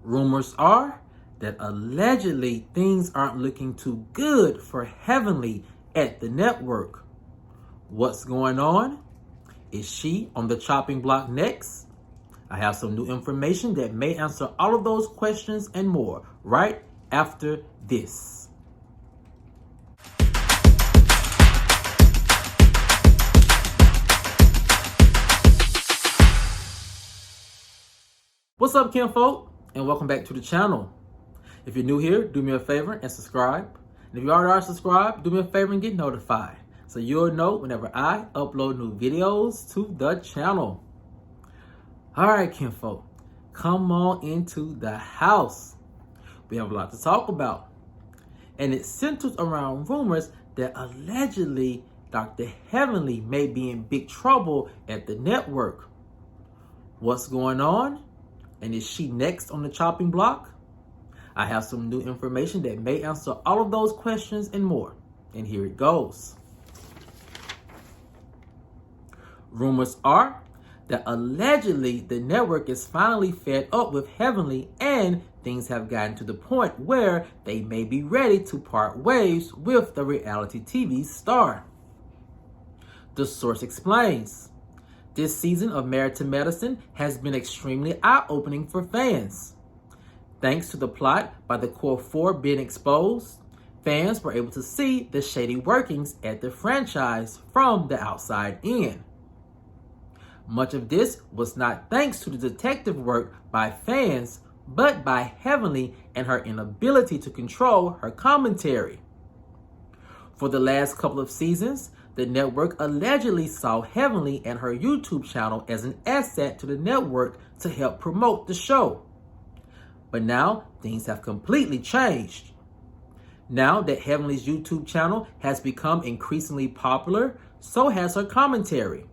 Rumors are that allegedly things aren't looking too good for Heavenly at the network. What's going on? Is she on the chopping block next? I have some new information that may answer all of those questions and more right after this. What's up, kinfolk, and welcome back to the channel. If you're new here, do me a favor and subscribe. And if you already are subscribed, do me a favor and get notified so you'll know whenever I upload new videos to the channel. All right, kinfolk, come on into the house. We have a lot to talk about, and it centers around rumors that allegedly Dr. Heavenly may be in big trouble at the network. What's going on? And is she next on the chopping block? I have some new information that may answer all of those questions and more. And here it goes. Rumors are that allegedly the network is finally fed up with Heavenly, and things have gotten to the point where they may be ready to part ways with the reality TV star. The source explains, this season of Married to Medicine has been extremely eye-opening for fans. Thanks to the plot by the core four being exposed, fans were able to see the shady workings at the franchise from the outside in. Much of this was not thanks to the detective work by fans, but by Heavenly and her inability to control her commentary. For the last couple of seasons, the network allegedly saw Heavenly and her YouTube channel as an asset to the network to help promote the show. But now, things have completely changed. Now that Heavenly's YouTube channel has become increasingly popular, so has her commentary.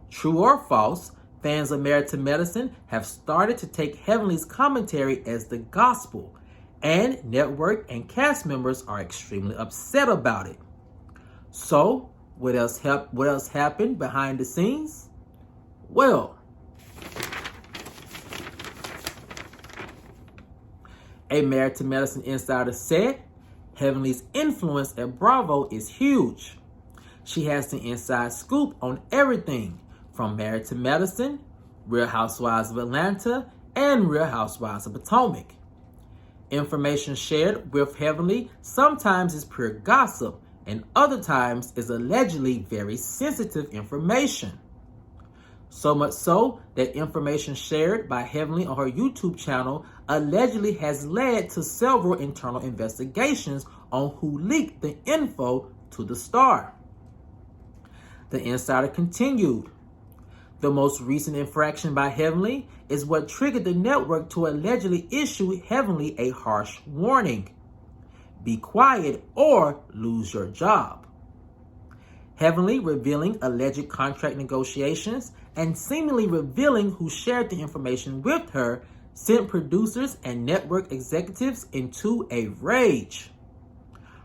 True or false, fans of Married to Medicine have started to take Heavenly's commentary as the gospel, and network and cast members are extremely upset about it. So, what else happened behind the scenes? Well, a Married to Medicine insider said Heavenly's influence at Bravo is huge. She has the inside scoop on everything from Married to Medicine, Real Housewives of Atlanta, and Real Housewives of Potomac. Information shared with Heavenly sometimes is pure gossip, and other times is allegedly very sensitive information. So much so that information shared by Heavenly on her YouTube channel allegedly has led to several internal investigations on who leaked the info to the star. The insider continued, the most recent infraction by Heavenly is what triggered the network to allegedly issue Heavenly a harsh warning. Be quiet or lose your job. Heavenly revealing alleged contract negotiations and seemingly revealing who shared the information with her sent producers and network executives into a rage.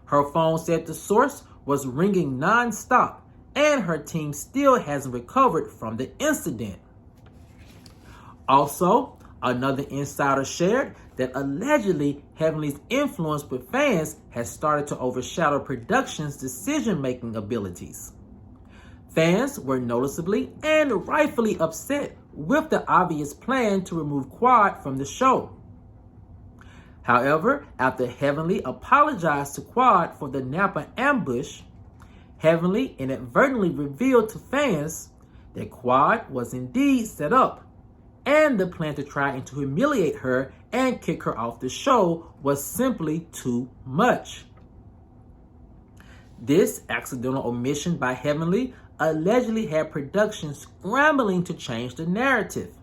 Her phone, said the source, was ringing non-stop, and her team still hasn't recovered from the incident. Also, another insider shared that allegedly Heavenly's influence with fans has started to overshadow production's decision-making abilities. Fans were noticeably and rightfully upset with the obvious plan to remove Quad from the show. However, after Heavenly apologized to Quad for the Napa ambush, Heavenly inadvertently revealed to fans that Quad was indeed set up, and the plan to try and to humiliate her and kick her off the show was simply too much. This accidental omission by Heavenly allegedly had production scrambling to change the narrative,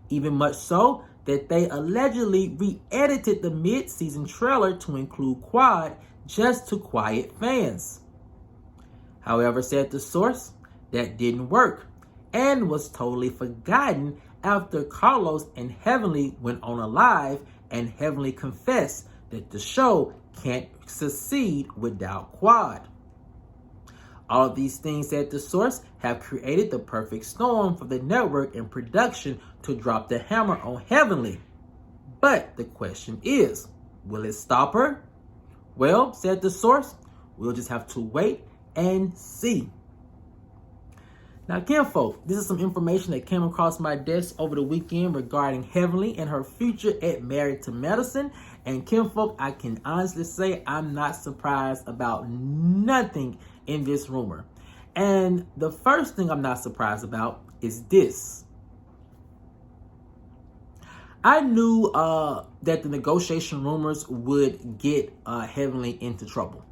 even much so that they allegedly re-edited the mid-season trailer to include Quad just to quiet fans. However, said the source, that didn't work and was totally forgotten after Carlos and Heavenly went on a live and Heavenly confessed that the show can't succeed without Quad. All of these things, at the source, have created the perfect storm for the network and production to drop the hammer on Heavenly. But the question is, will it stop her? Well, said the source, we'll just have to wait and see. Now, kinfolk, this is some information that came across my desk over the weekend regarding Heavenly and her future at Married to Medicine. And kinfolk, I can honestly say I'm not surprised about nothing in this rumor. And the first thing I'm not surprised about is this. I knew that the negotiation rumors would get Heavenly into trouble.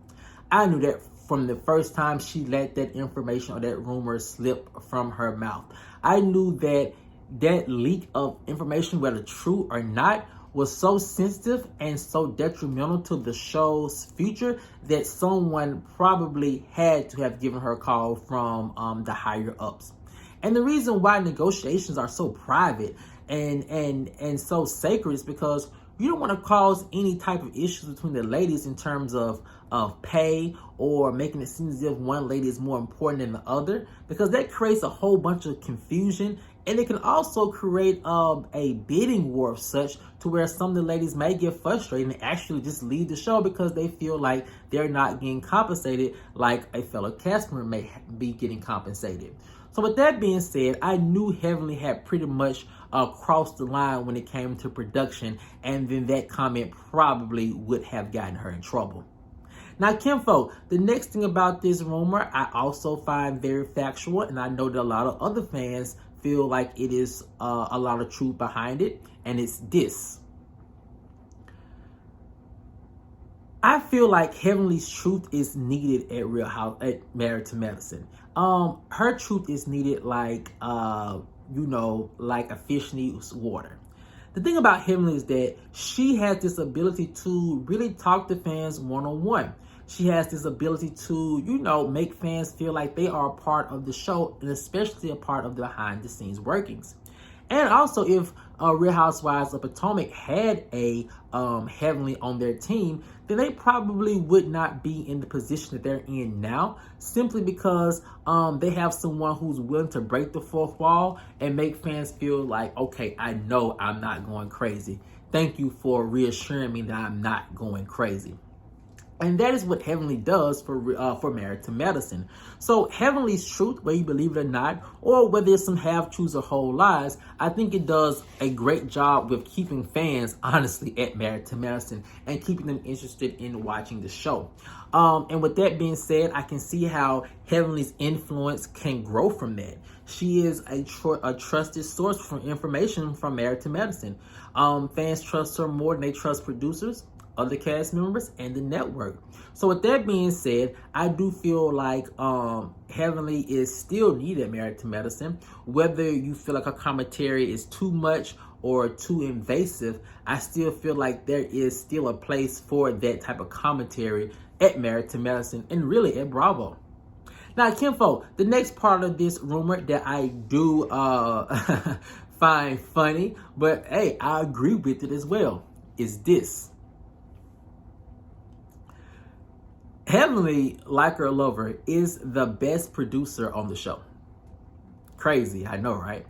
I knew that from the first time she let that information or that rumor slip from her mouth. I knew that that leak of information, whether true or not, was so sensitive and so detrimental to the show's future that someone probably had to have given her a call from the higher ups. And the reason why negotiations are so private and so sacred is because you don't want to cause any type of issues between the ladies in terms of pay or making it seem as if one lady is more important than the other, because that creates a whole bunch of confusion. And it can also create a bidding war of such to where some of the ladies may get frustrated and actually just leave the show because they feel like they're not getting compensated like a fellow cast member may be getting compensated. So with that being said, I knew Heavenly had pretty much crossed the line when it came to production, and then that comment probably would have gotten her in trouble. Now, kinfolk, the next thing about this rumor I also find very factual, and I know that a lot of other fans feel like it is a lot of truth behind it, and it's this. I feel like Heavenly's truth is needed at at Married to Medicine. Her truth is needed like like a fish needs water. The thing about Heavenly is that she has this ability to really talk to fans one-on-one. She has this ability to, make fans feel like they are a part of the show, and especially a part of the behind-the-scenes workings. And also, if Real Housewives of Potomac had a Heavenly on their team, then they probably would not be in the position that they're in now, simply because they have someone who's willing to break the fourth wall and make fans feel like, okay, I know I'm not going crazy. Thank you for reassuring me that I'm not going crazy. And that is what Heavenly does for Married to Medicine. So Heavenly's truth, whether you believe it or not, or whether it's some half-truths or whole lies, I think it does a great job with keeping fans, honestly, at Married to Medicine and keeping them interested in watching the show. And with that being said, I can see how Heavenly's influence can grow from that. She is a trusted source for information from Married to Medicine. Fans trust her more than they trust producers, other cast members, and the network. So with that being said, I do feel like Heavenly is still needed at Married to Medicine. Whether you feel like her commentary is too much or too invasive, I still feel like there is still a place for that type of commentary at Married to Medicine and really at Bravo. Now, kinfolk, the next part of this rumor that I do find funny, but hey, I agree with it as well, is this. Heavenly, like her lover, is the best producer on the show. Crazy, I know, right?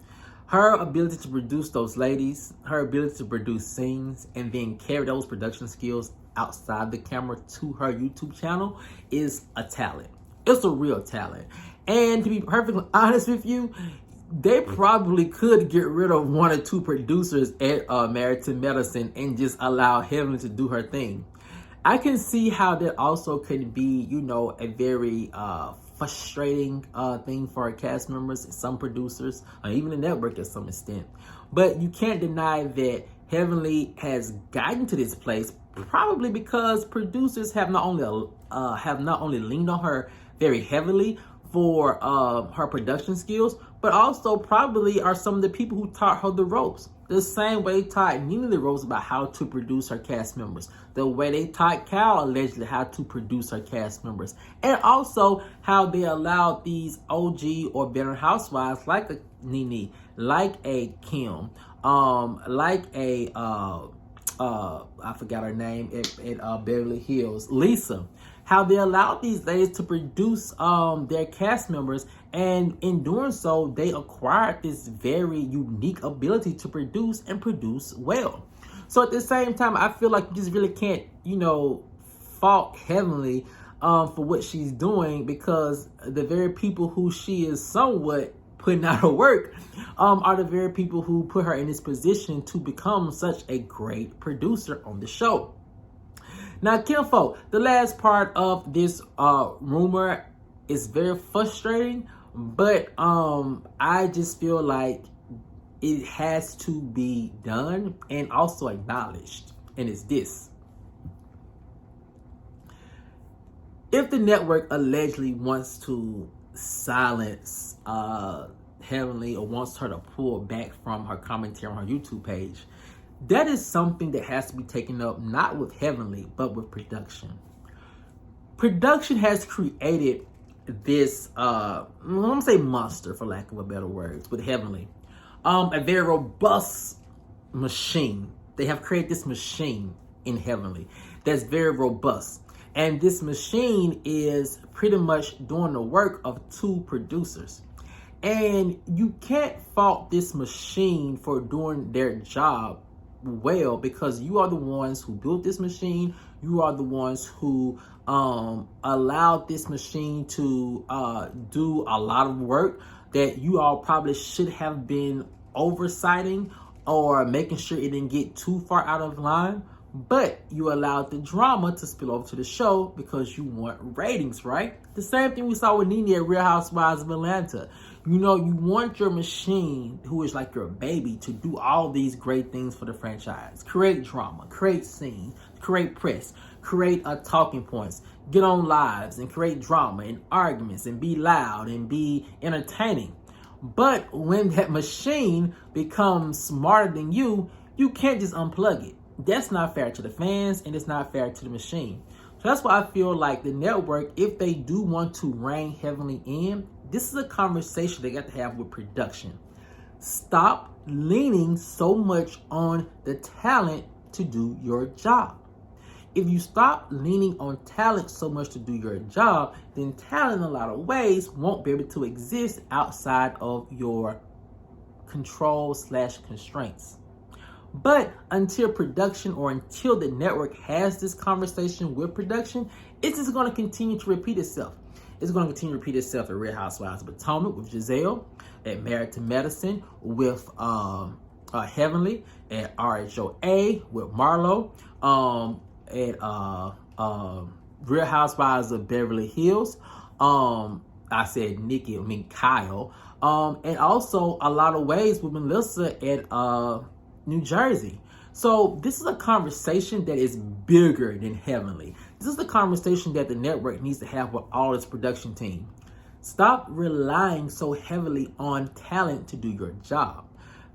Her ability to produce those ladies, her ability to produce scenes, and then carry those production skills outside the camera to her YouTube channel is a talent. It's a real talent. And to be perfectly honest with you, they probably could get rid of one or two producers at Married to Medicine and just allow Heavenly to do her thing. I can see how that also could be, a very frustrating thing for our cast members, some producers, or even the network to some extent. But you can't deny that Heavenly has gotten to this place probably because producers have not only leaned on her very heavily for her production skills, but also probably are some of the people who taught her the ropes. The same way they taught Nina the ropes about how to produce her cast members. The way they taught Cal allegedly how to produce her cast members. And also how they allowed these OG or better housewives like a Nene, like a Kim, like a, I forgot her name, at Beverly Hills, Lisa. How they allowed these ladies to produce their cast members, and in doing so, they acquired this very unique ability to produce and produce well. So at the same time, I feel like you just really can't, fault Heavenly for what she's doing, because the very people who she is somewhat putting out her work are the very people who put her in this position to become such a great producer on the show. Now, kinfolk, the last part of this rumor is very frustrating, but I just feel like it has to be done and also acknowledged, and it's this. If the network allegedly wants to silence Heavenly, or wants her to pull back from her commentary on her YouTube page, that is something that has to be taken up not with Heavenly, but with production. Production has created this, I'm going to say monster, for lack of a better words, with Heavenly. A very robust machine. They have created this machine in Heavenly that's very robust. And this machine is pretty much doing the work of two producers. And you can't fault this machine for doing their job well, because you are the ones who built this machine. You are the ones who allowed this machine to do a lot of work that you all probably should have been oversighting or making sure it didn't get too far out of line. But you allowed the drama to spill over to the show because you want ratings, right? The same thing we saw with Nene at Real Housewives of Atlanta. You want your machine, who is like your baby, to do all these great things for the franchise. Create drama, create scenes, create press, create talking points, get on lives and create drama and arguments and be loud and be entertaining. But when that machine becomes smarter than you, you can't just unplug it. That's not fair to the fans, and it's not fair to the machine. So that's why I feel like the network, if they do want to rein Heavenly in, this is a conversation they got to have with production. Stop leaning so much on the talent to do your job. If you stop leaning on talent so much to do your job, then talent in a lot of ways won't be able to exist outside of your control/constraints. But until production, or until the network has this conversation with production, it's just going to continue to repeat itself. It's going to continue to repeat itself at Real Housewives of Potomac with Giselle, at Married to Medicine with Heavenly, at RHOA with Marlo, at Real Housewives of Beverly Hills. I said Kyle. And also a lot of ways with Melissa at New Jersey. So this is a conversation that is bigger than Heavenly. This is the conversation that the network needs to have with all its production team. Stop relying so heavily on talent to do your job,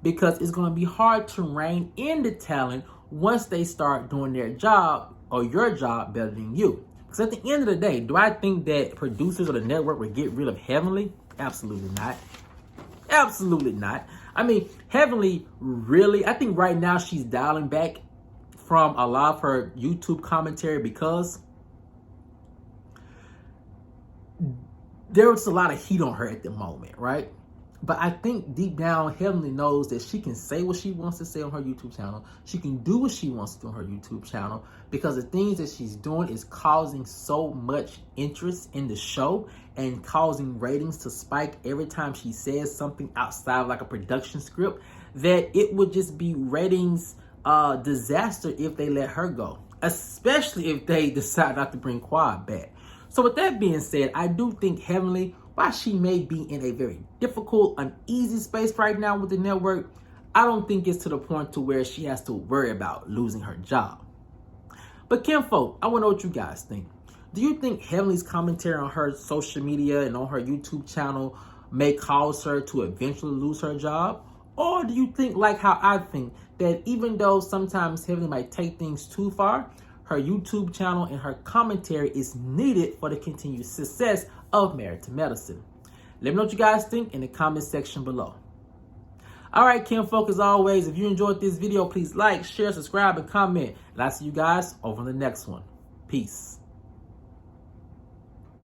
because it's going to be hard to rein in the talent once they start doing their job, or your job, better than you. Because at the end of the day, do I think that producers or the network would get rid of Heavenly? Absolutely not. Absolutely not. I mean, Heavenly really, I think right now she's dialing back from a lot of her YouTube commentary because there was a lot of heat on her at the moment, right? But I think deep down, Heavenly knows that she can say what she wants to say on her YouTube channel. She can do what she wants to do on her YouTube channel, because the things that she's doing is causing so much interest in the show and causing ratings to spike every time she says something outside of like a production script, that it would just be ratings disaster if they let her go, especially if they decide not to bring Quad back. So with that being said, I do think Heavenly, while she may be in a very difficult, uneasy space right now with the network, I don't think it's to the point to where she has to worry about losing her job. But kinfolk, I want to know what you guys think. Do you think Heavenly's commentary on her social media and on her YouTube channel may cause her to eventually lose her job? Or do you think, like how I think, that even though sometimes Heavenly might take things too far, her YouTube channel and her commentary is needed for the continued success of Married to Medicine? Let me know what you guys think in the comment section below. All right, kinfolk, as always, if you enjoyed this video, please like, share, subscribe, and comment. And I'll see you guys over in the next one. Peace.